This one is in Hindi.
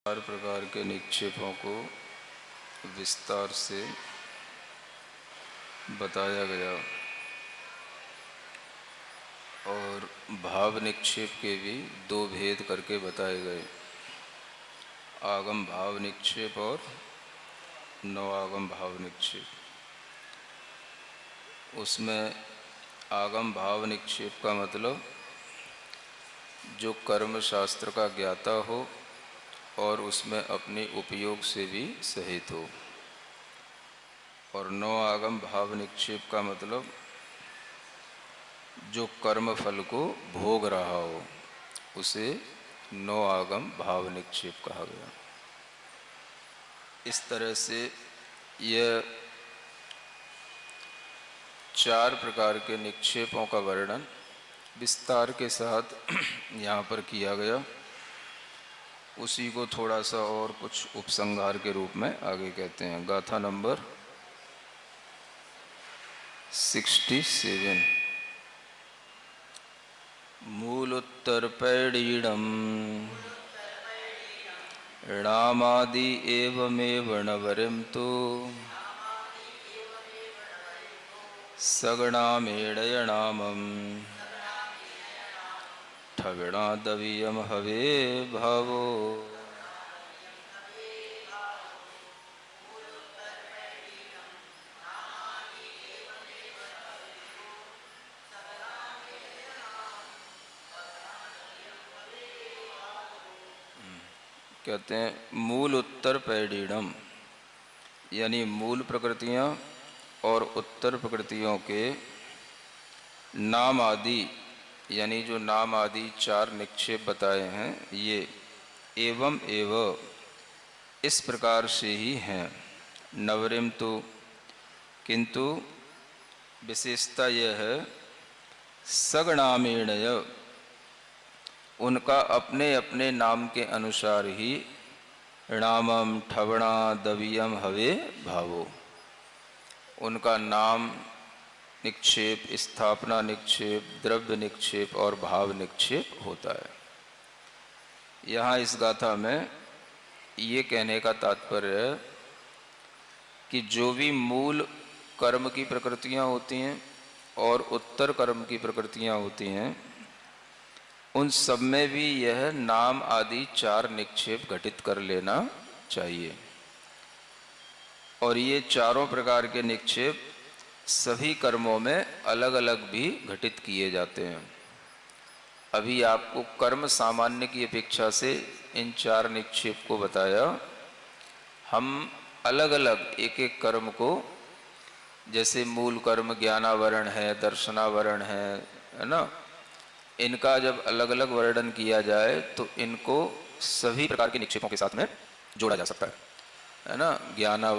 हर प्रकार के निक्षेपों को विस्तार से बताया गया और भाव निक्षेप के भी दो भेद करके बताए गए, आगम भाव निक्षेप और नवागम भाव निक्षेप। उसमें आगम भाव निक्षेप का मतलब जो कर्म शास्त्र का ज्ञाता हो और उसमें अपने उपयोग से भी सहित हो, और नवागम भाव निक्षेप का मतलब जो कर्म फल को भोग रहा हो उसे नवागम भाव निक्षेप कहा गया। इस तरह से यह चार प्रकार के निक्षेपों का वर्णन विस्तार के साथ यहाँ पर किया गया। उसी को थोड़ा सा और कुछ उपसंहार के रूप में आगे कहते हैं। गाथा नंबर 67। मूलोत्तरपैडीडम् णामादि एवमेव नवरं तु सगणामेडयणामम् ठगणादवीयं हवे भावो। कहते हैं मूल उत्तर पैडीडम, यानी मूल प्रकृतियाँ और उत्तर प्रकृतियों के नाम आदि, यानी जो नाम आदि चार निक्षेप बताए हैं ये एवं एव इस प्रकार से ही हैं। नवरिम तो, किंतु विशेषता यह है सगणामेणय, उनका अपने अपने नाम के अनुसार ही णामम ठवणा दवियम हवे भावो, उनका नाम निक्षेप, स्थापना निक्षेप, द्रव्य निक्षेप और भाव निक्षेप होता है। यहाँ इस गाथा में ये कहने का तात्पर्य है कि जो भी मूल कर्म की प्रकृतियाँ होती हैं और उत्तर कर्म की प्रकृतियाँ होती हैं, उन सब में भी यह नाम आदि चार निक्षेप घटित कर लेना चाहिए। और ये चारों प्रकार के निक्षेप सभी कर्मों में अलग अलग भी घटित किए जाते हैं। अभी आपको कर्म सामान्य की अपेक्षा से इन चार निक्षेप को बताया। हम अलग अलग एक एक कर्म को, जैसे मूल कर्म ज्ञानावरण है, दर्शनावरण है ना, इनका जब अलग अलग वर्णन किया जाए तो इनको सभी प्रकार के निक्षेपों के साथ में जोड़ा जा सकता है ना। ज्ञानावरण